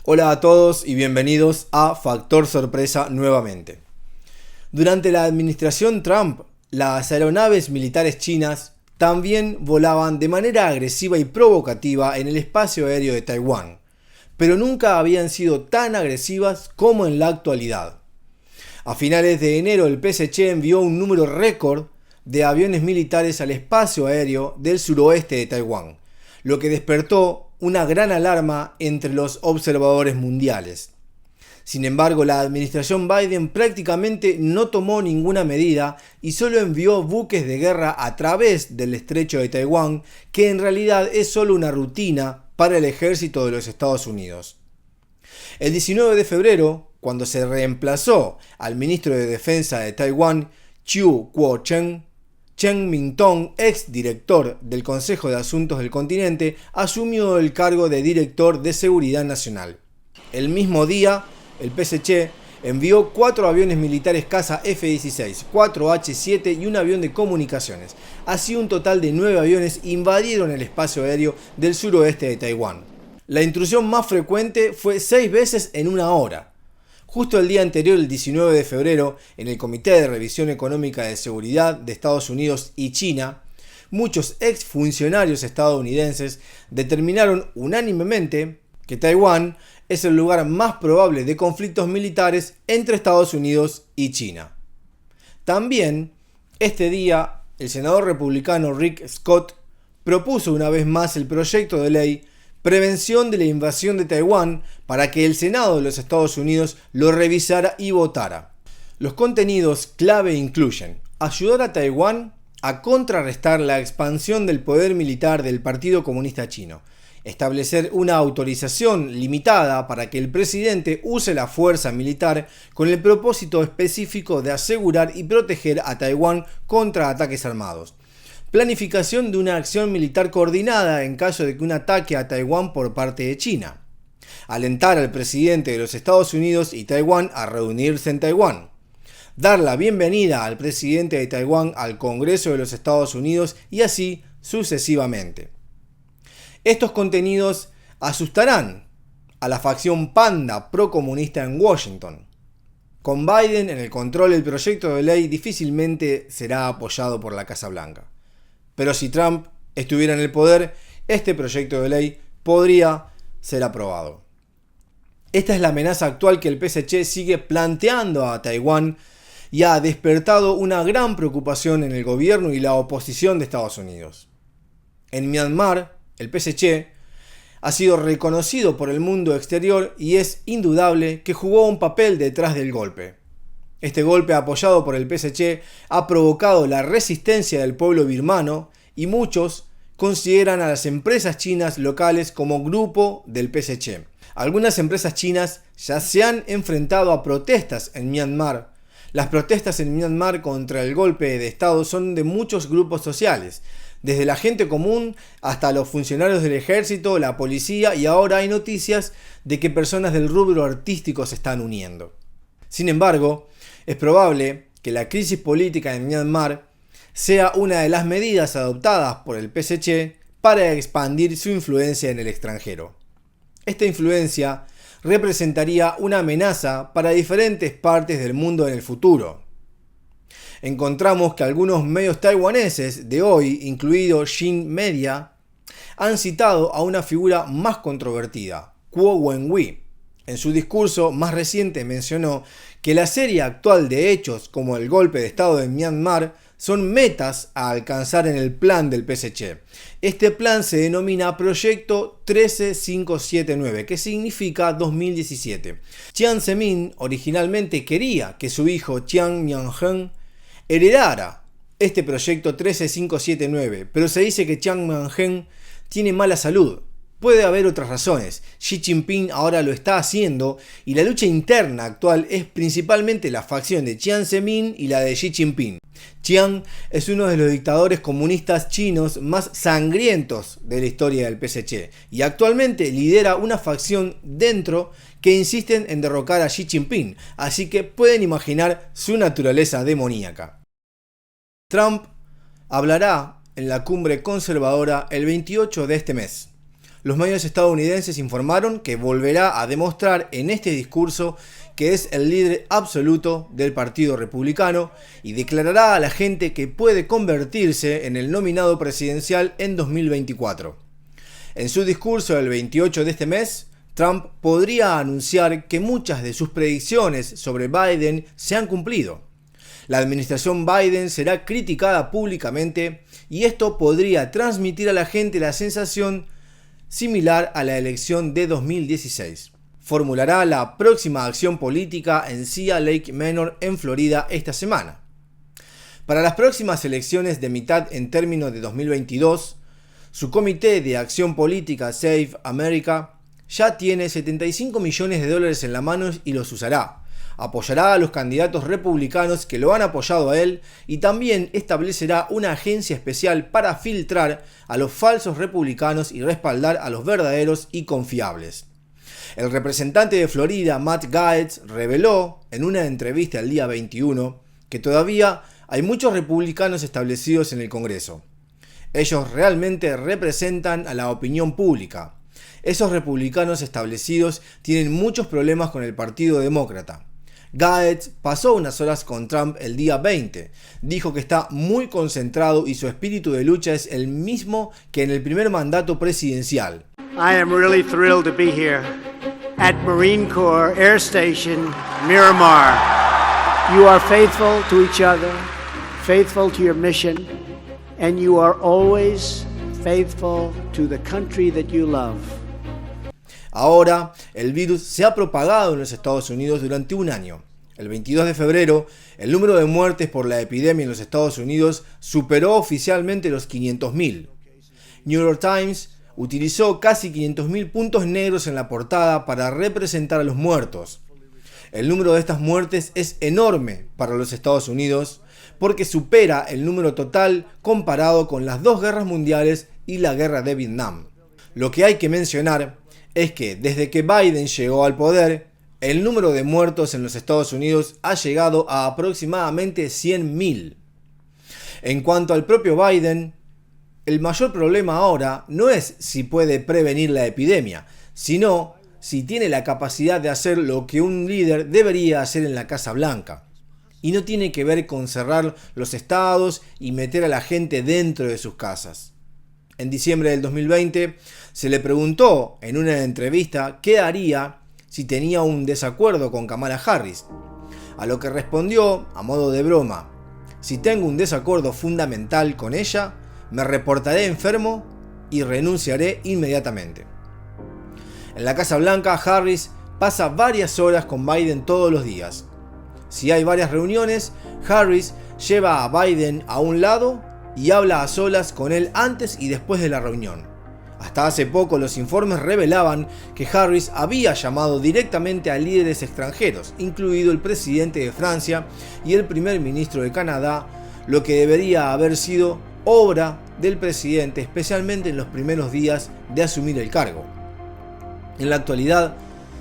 Hola a todos y bienvenidos a Factor Sorpresa nuevamente. Durante la administración Trump, las aeronaves militares chinas también volaban de manera agresiva y provocativa en el espacio aéreo de Taiwán, pero nunca habían sido tan agresivas como en la actualidad. A finales de enero el PSC envió un número récord de aviones militares al espacio aéreo del suroeste de Taiwán, lo que despertó una gran alarma entre los observadores mundiales. Sin embargo, la administración Biden prácticamente no tomó ninguna medida y solo envió buques de guerra a través del estrecho de Taiwán, que en realidad es solo una rutina para el ejército de los Estados Unidos. El 19 de febrero, cuando se reemplazó al ministro de Defensa de Taiwán, Chiu Kuo-cheng, Chen Ming-tong, ex director del Consejo de Asuntos del Continente, asumió el cargo de director de Seguridad Nacional. El mismo día, el PSC envió 4 aviones militares caza F-16, 4 H-7 y un avión de comunicaciones. Así, un total de 9 aviones invadieron el espacio aéreo del suroeste de Taiwán. La intrusión más frecuente fue 6 veces en una hora. Justo el día anterior, el 19 de febrero, en el Comité de Revisión Económica de Seguridad de Estados Unidos y China, muchos exfuncionarios estadounidenses determinaron unánimemente que Taiwán es el lugar más probable de conflictos militares entre Estados Unidos y China. También, este día, el senador republicano Rick Scott propuso una vez más el proyecto de ley Prevención de la invasión de Taiwán para que el Senado de los Estados Unidos lo revisara y votara. Los contenidos clave incluyen ayudar a Taiwán a contrarrestar la expansión del poder militar del Partido Comunista Chino, establecer una autorización limitada para que el presidente use la fuerza militar con el propósito específico de asegurar y proteger a Taiwán contra ataques armados. Planificación de una acción militar coordinada en caso de que un ataque a Taiwán por parte de China. Alentar al presidente de los Estados Unidos y Taiwán a reunirse en Taiwán. Dar la bienvenida al presidente de Taiwán al Congreso de los Estados Unidos y así sucesivamente. Estos contenidos asustarán a la facción panda procomunista en Washington. Con Biden en el control, el proyecto de ley difícilmente será apoyado por la Casa Blanca. Pero si Trump estuviera en el poder, este proyecto de ley podría ser aprobado. Esta es la amenaza actual que el PSC sigue planteando a Taiwán y ha despertado una gran preocupación en el gobierno y la oposición de Estados Unidos. En Myanmar, el PSC ha sido reconocido por el mundo exterior y es indudable que jugó un papel detrás del golpe. Este golpe, apoyado por el PSC, ha provocado la resistencia del pueblo birmano y muchos consideran a las empresas chinas locales como grupo del PSC. Algunas empresas chinas ya se han enfrentado a protestas en Myanmar. Las protestas en Myanmar contra el golpe de Estado son de muchos grupos sociales, desde la gente común hasta los funcionarios del ejército, la policía, y ahora hay noticias de que personas del rubro artístico se están uniendo. Sin embargo, es probable que la crisis política en Myanmar sea una de las medidas adoptadas por el PSC para expandir su influencia en el extranjero. Esta influencia representaría una amenaza para diferentes partes del mundo en el futuro. Encontramos que algunos medios taiwaneses de hoy, incluido Shin Media, han citado a una figura más controvertida, Kuo Wen-wi. En su discurso más reciente mencionó que la serie actual de hechos como el golpe de Estado en Myanmar son metas a alcanzar en el plan del PSC. Este plan se denomina Proyecto 13579, que significa 2017. Jiang Zemin originalmente quería que su hijo Jiang Mianheng heredara este Proyecto 13579, pero se dice que Jiang Mianheng tiene mala salud. Puede haber otras razones. Xi Jinping ahora lo está haciendo y la lucha interna actual es principalmente la facción de Jiang Zemin y la de Xi Jinping. Jiang es uno de los dictadores comunistas chinos más sangrientos de la historia del PSC y actualmente lidera una facción dentro que insisten en derrocar a Xi Jinping, así que pueden imaginar su naturaleza demoníaca. Trump hablará en la cumbre conservadora el 28 de este mes. Los medios estadounidenses informaron que volverá a demostrar en este discurso que es el líder absoluto del Partido Republicano y declarará a la gente que puede convertirse en el nominado presidencial en 2024. En su discurso del 28 de este mes, Trump podría anunciar que muchas de sus predicciones sobre Biden se han cumplido. La administración Biden será criticada públicamente y esto podría transmitir a la gente la sensación similar a la elección de 2016. Formulará la próxima acción política en Sea Lake Manor en Florida esta semana. Para las próximas elecciones de mitad en término de 2022, su comité de acción política Save America ya tiene $75 millones en la mano y los usará. Apoyará a los candidatos republicanos que lo han apoyado a él y también establecerá una agencia especial para filtrar a los falsos republicanos y respaldar a los verdaderos y confiables. El representante de Florida, Matt Gaetz, reveló en una entrevista el día 21 que todavía hay muchos republicanos establecidos en el Congreso. Ellos realmente representan a la opinión pública. Esos republicanos establecidos tienen muchos problemas con el Partido Demócrata. Gaetz pasó unas horas con Trump el día 20. Dijo que está muy concentrado y su espíritu de lucha es el mismo que en el primer mandato presidencial. I am really thrilled to be here at Marine Corps Air Station, Miramar. You are faithful to each other, faithful to your mission, and you are always faithful to the country that you love. Ahora, el virus se ha propagado en los Estados Unidos durante un año. El 22 de febrero, el número de muertes por la epidemia en los Estados Unidos superó oficialmente los 500.000. New York Times utilizó casi 500.000 puntos negros en la portada para representar a los muertos. El número de estas muertes es enorme para los Estados Unidos porque supera el número total comparado con las dos guerras mundiales y la guerra de Vietnam. Lo que hay que mencionar es que desde que Biden llegó al poder, el número de muertos en los Estados Unidos ha llegado a aproximadamente 100.000. En cuanto al propio Biden, el mayor problema ahora no es si puede prevenir la epidemia, sino si tiene la capacidad de hacer lo que un líder debería hacer en la Casa Blanca. Y no tiene que ver con cerrar los estados y meter a la gente dentro de sus casas. En diciembre del 2020 se le preguntó en una entrevista qué haría si tenía un desacuerdo con Kamala Harris, a lo que respondió a modo de broma: si tengo un desacuerdo fundamental con ella, me reportaré enfermo y renunciaré inmediatamente. En la Casa Blanca, Harris pasa varias horas con Biden todos los días. Si hay varias reuniones, Harris lleva a Biden a un lado y habla a solas con él antes y después de la reunión. Hasta hace poco los informes revelaban que Harris había llamado directamente a líderes extranjeros, incluido el presidente de Francia y el primer ministro de Canadá, lo que debería haber sido obra del presidente, especialmente en los primeros días de asumir el cargo. En la actualidad,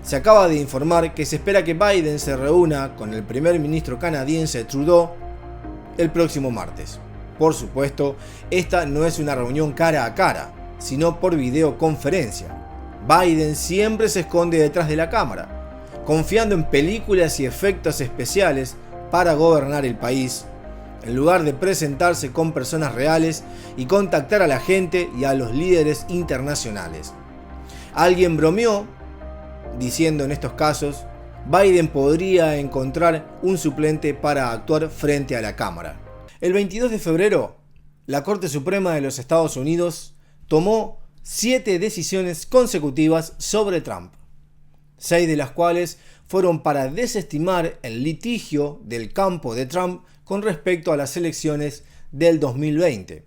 se acaba de informar que se espera que Biden se reúna con el primer ministro canadiense Trudeau el próximo martes. Por supuesto, esta no es una reunión cara a cara, sino por videoconferencia. Biden siempre se esconde detrás de la cámara, confiando en películas y efectos especiales para gobernar el país, en lugar de presentarse con personas reales y contactar a la gente y a los líderes internacionales. Alguien bromeó diciendo en estos casos, Biden podría encontrar un suplente para actuar frente a la cámara. El 22 de febrero, la Corte Suprema de los Estados Unidos tomó 7 decisiones consecutivas sobre Trump, 6 de las cuales fueron para desestimar el litigio del campo de Trump con respecto a las elecciones del 2020.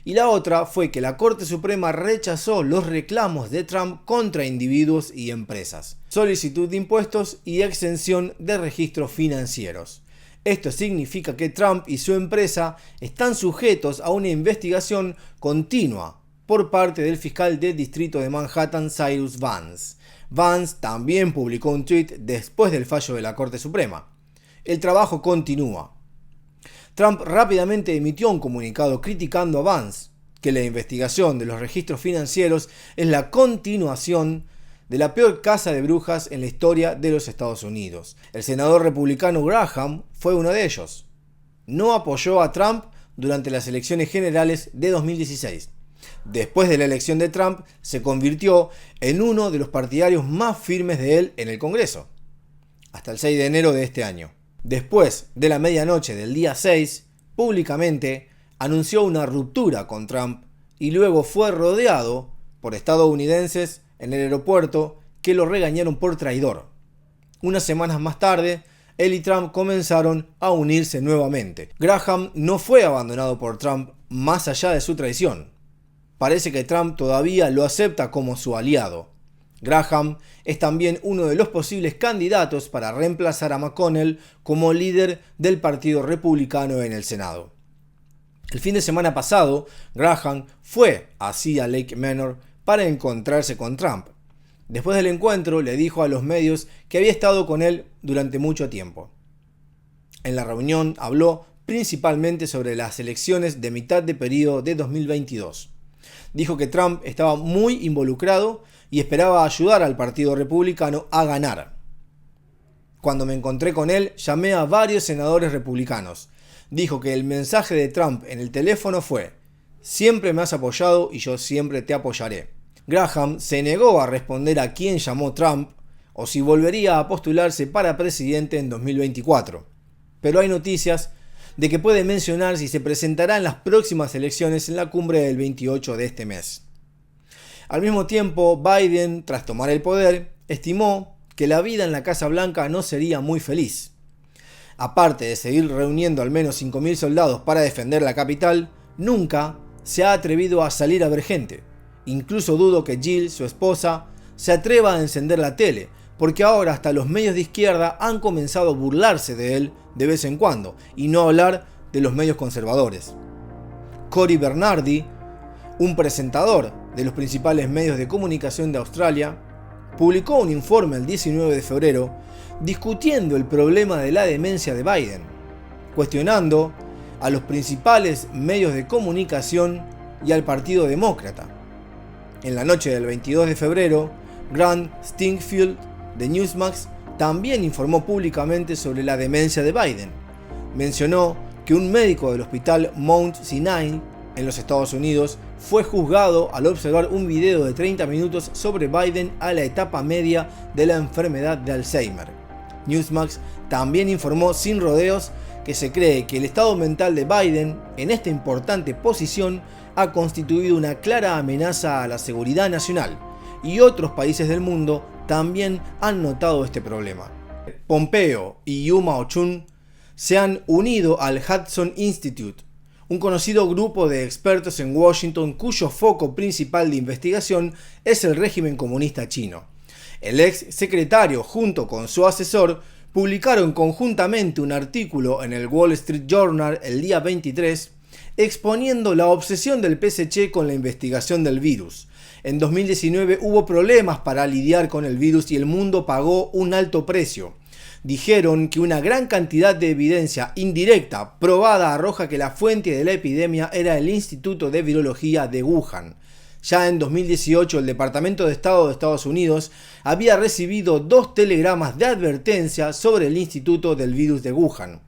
Y la otra fue que la Corte Suprema rechazó los reclamos de Trump contra individuos y empresas, solicitud de impuestos y exención de registros financieros. Esto significa que Trump y su empresa están sujetos a una investigación continua por parte del fiscal del distrito de Manhattan, Cyrus Vance. Vance también publicó un tweet después del fallo de la Corte Suprema. El trabajo continúa. Trump rápidamente emitió un comunicado criticando a Vance. que la investigación de los registros financieros es la continuación de la peor caza de brujas en la historia de los Estados Unidos. El senador republicano Graham fue uno de ellos. No apoyó a Trump durante las elecciones generales de 2016. Después de la elección de Trump, se convirtió en uno de los partidarios más firmes de él en el Congreso, hasta el 6 de enero de este año. Después de la medianoche del día 6, públicamente anunció una ruptura con Trump y luego fue rodeado por estadounidenses en el aeropuerto que lo regañaron por traidor. Unas semanas más tarde, él y Trump comenzaron a unirse nuevamente. Graham no fue abandonado por Trump más allá de su traición. Parece que Trump todavía lo acepta como su aliado. Graham es también uno de los posibles candidatos para reemplazar a McConnell como líder del Partido Republicano en el Senado. El fin de semana pasado, Graham fue a Sea Lake Manor para encontrarse con Trump. Después del encuentro, le dijo a los medios que había estado con él durante mucho tiempo. En la reunión habló principalmente sobre las elecciones de mitad de periodo de 2022. Dijo que Trump estaba muy involucrado y esperaba ayudar al Partido Republicano a ganar. Cuando me encontré con él, llamé a varios senadores republicanos. Dijo que el mensaje de Trump en el teléfono fue: siempre me has apoyado y yo siempre te apoyaré. Graham se negó a responder a quién llamó Trump o si volvería a postularse para presidente en 2024. Pero hay noticias de que puede mencionar si se presentará en las próximas elecciones en la cumbre del 28 de este mes. Al mismo tiempo, Biden, tras tomar el poder, estimó que la vida en la Casa Blanca no sería muy feliz. Aparte de seguir reuniendo al menos 5.000 soldados para defender la capital, nunca se ha atrevido a salir a ver gente. Incluso dudo que Jill, su esposa, se atreva a encender la tele, porque ahora hasta los medios de izquierda han comenzado a burlarse de él de vez en cuando, y no hablar de los medios conservadores. Cory Bernardi, un presentador de los principales medios de comunicación de Australia, publicó un informe el 19 de febrero discutiendo el problema de la demencia de Biden, cuestionando a los principales medios de comunicación y al Partido Demócrata. En la noche del 22 de febrero, Grant Stingfield de Newsmax también informó públicamente sobre la demencia de Biden. Mencionó que un médico del hospital Mount Sinai en los Estados Unidos fue juzgado al observar un video de 30 minutos sobre Biden a la etapa media de la enfermedad de Alzheimer. Newsmax también informó sin rodeos que se cree que el estado mental de Biden en esta importante posición ha constituido una clara amenaza a la seguridad nacional, y otros países del mundo también han notado este problema. Pompeo y Yuma Ochun se han unido al Hudson Institute, un conocido grupo de expertos en Washington cuyo foco principal de investigación es el régimen comunista chino. El ex secretario junto con su asesor publicaron conjuntamente un artículo en el Wall Street Journal el día 23 exponiendo la obsesión del PSC con la investigación del virus. En 2019 hubo problemas para lidiar con el virus y el mundo pagó un alto precio. Dijeron que una gran cantidad de evidencia indirecta probada arroja que la fuente de la epidemia era el Instituto de Virología de Wuhan. Ya en 2018 el Departamento de Estado de Estados Unidos había recibido 2 telegramas de advertencia sobre el Instituto del Virus de Wuhan,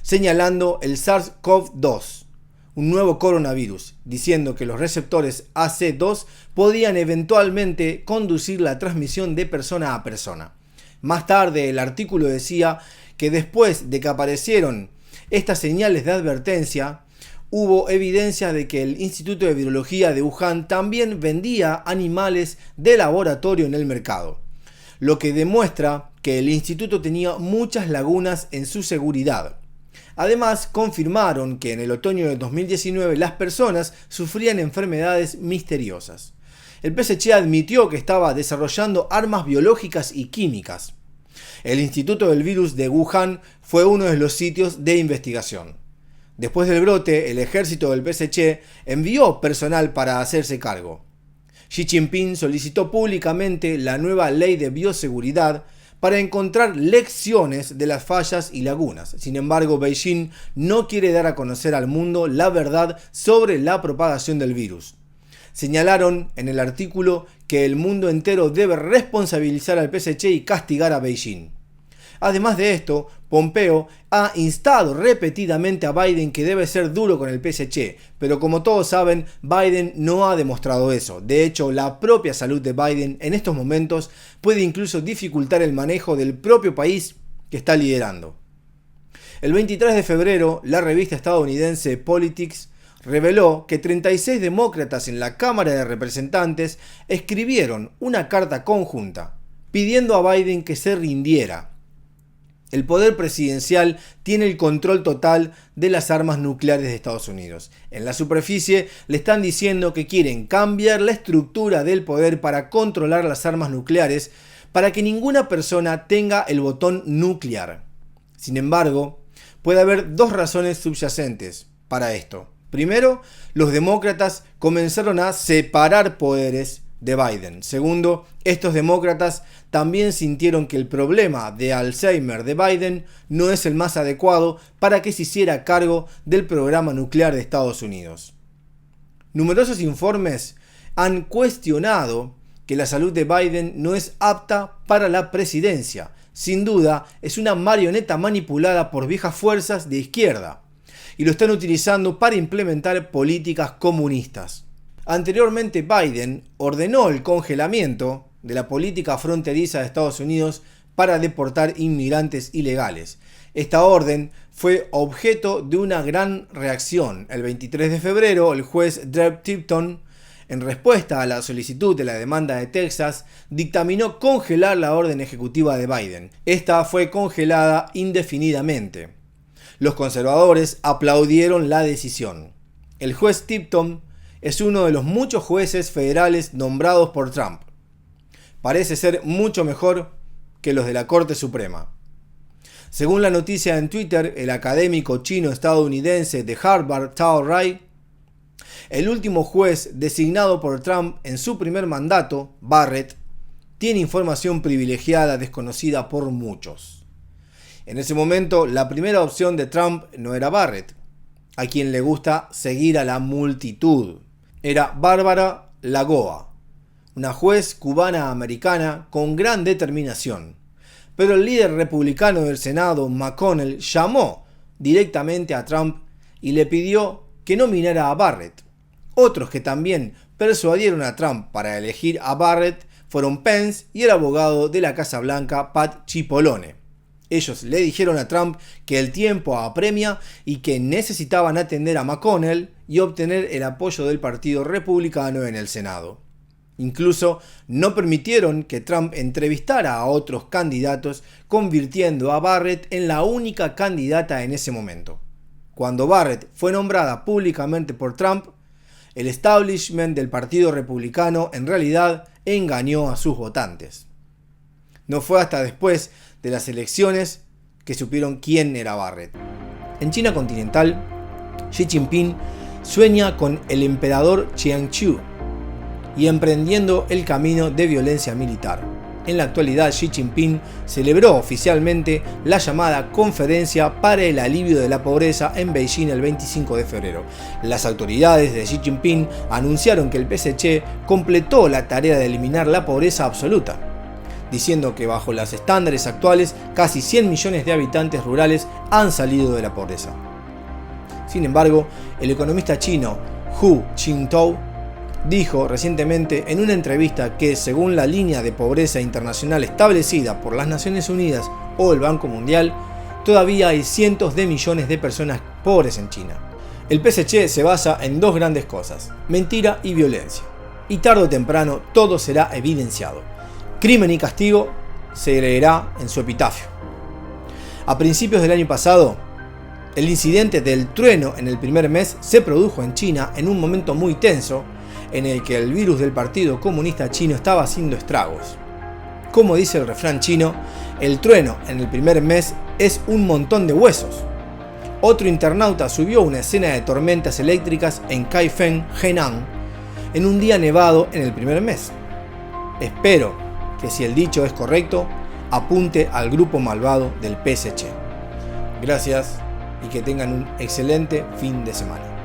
señalando el SARS-CoV-2, un nuevo coronavirus, diciendo que los receptores AC2 podían eventualmente conducir la transmisión de persona a persona. Más tarde el artículo decía que después de que aparecieron estas señales de advertencia, hubo evidencia de que el Instituto de Virología de Wuhan también vendía animales de laboratorio en el mercado, lo que demuestra que el instituto tenía muchas lagunas en su seguridad. Además, confirmaron que en el otoño de 2019 las personas sufrían enfermedades misteriosas. El PSC admitió que estaba desarrollando armas biológicas y químicas. El Instituto del Virus de Wuhan fue uno de los sitios de investigación. Después del brote, el ejército del PSC envió personal para hacerse cargo. Xi Jinping solicitó públicamente la nueva ley de bioseguridad para encontrar lecciones de las fallas y lagunas. Sin embargo, Beijing no quiere dar a conocer al mundo la verdad sobre la propagación del virus. Señalaron en el artículo que el mundo entero debe responsabilizar al PSC y castigar a Beijing. Además de esto, Pompeo ha instado repetidamente a Biden que debe ser duro con el PSC, pero como todos saben, Biden no ha demostrado eso. De hecho, la propia salud de Biden en estos momentos puede incluso dificultar el manejo del propio país que está liderando. El 23 de febrero, la revista estadounidense Politics reveló que 36 demócratas en la Cámara de Representantes escribieron una carta conjunta pidiendo a Biden que se rindiera. El poder presidencial tiene el control total de las armas nucleares de Estados Unidos. En la superficie le están diciendo que quieren cambiar la estructura del poder para controlar las armas nucleares para que ninguna persona tenga el botón nuclear. Sin embargo, puede haber dos razones subyacentes para esto. Primero, los demócratas comenzaron a separar poderes de Biden. Segundo, estos demócratas también sintieron que el problema de Alzheimer de Biden no es el más adecuado para que se hiciera cargo del programa nuclear de Estados Unidos. Numerosos informes han cuestionado que la salud de Biden no es apta para la presidencia. Sin duda, es una marioneta manipulada por viejas fuerzas de izquierda y lo están utilizando para implementar políticas comunistas. Anteriormente, Biden ordenó el congelamiento de la política fronteriza de Estados Unidos para deportar inmigrantes ilegales. Esta orden fue objeto de una gran reacción. El 23 de febrero, el juez Deb Tipton, en respuesta a la solicitud de la demanda de Texas, dictaminó congelar la orden ejecutiva de Biden. Esta fue congelada indefinidamente. Los conservadores aplaudieron la decisión. El juez Tipton es uno de los muchos jueces federales nombrados por Trump. Parece ser mucho mejor que los de la Corte Suprema. Según la noticia en Twitter, el académico chino-estadounidense de Harvard, Tao Rai, el último juez designado por Trump en su primer mandato, Barrett, tiene información privilegiada desconocida por muchos. En ese momento, la primera opción de Trump no era Barrett, a quien le gusta seguir a la multitud. Era Bárbara Lagoa, una juez cubana-americana con gran determinación. Pero el líder republicano del Senado, McConnell, llamó directamente a Trump y le pidió que nominara a Barrett. Otros que también persuadieron a Trump para elegir a Barrett fueron Pence y el abogado de la Casa Blanca, Pat Cipollone. Ellos le dijeron a Trump que el tiempo apremia y que necesitaban atender a McConnell y obtener el apoyo del Partido Republicano en el Senado. Incluso no permitieron que Trump entrevistara a otros candidatos, convirtiendo a Barrett en la única candidata en ese momento. Cuando Barrett fue nombrada públicamente por Trump, el establishment del Partido Republicano en realidad engañó a sus votantes. No fue hasta después de las elecciones que supieron quién era Barrett. En China continental, Xi Jinping sueña con el emperador Qianqiu y emprendiendo el camino de violencia militar. En la actualidad, Xi Jinping celebró oficialmente la llamada Conferencia para el Alivio de la Pobreza en Beijing el 25 de febrero. Las autoridades de Xi Jinping anunciaron que el PSC completó la tarea de eliminar la pobreza absoluta, diciendo que bajo los estándares actuales casi 100 millones de habitantes rurales han salido de la pobreza. Sin embargo, el economista chino Hu Jintao dijo recientemente en una entrevista que, según la línea de pobreza internacional establecida por las Naciones Unidas o el Banco Mundial, todavía hay cientos de millones de personas pobres en China. El PSC se basa en dos grandes cosas: mentira y violencia. Y tarde o temprano todo será evidenciado. Crimen y castigo se leerá en su epitafio. A principios del año pasado, el incidente del trueno en el primer mes se produjo en China en un momento muy tenso en el que el virus del Partido Comunista Chino estaba haciendo estragos. Como dice el refrán chino, el trueno en el primer mes es un montón de huesos. Otro internauta subió una escena de tormentas eléctricas en Kaifeng, Henan, en un día nevado en el primer mes. Espero que, si el dicho es correcto, apunte al grupo malvado del PSG. Gracias y que tengan un excelente fin de semana.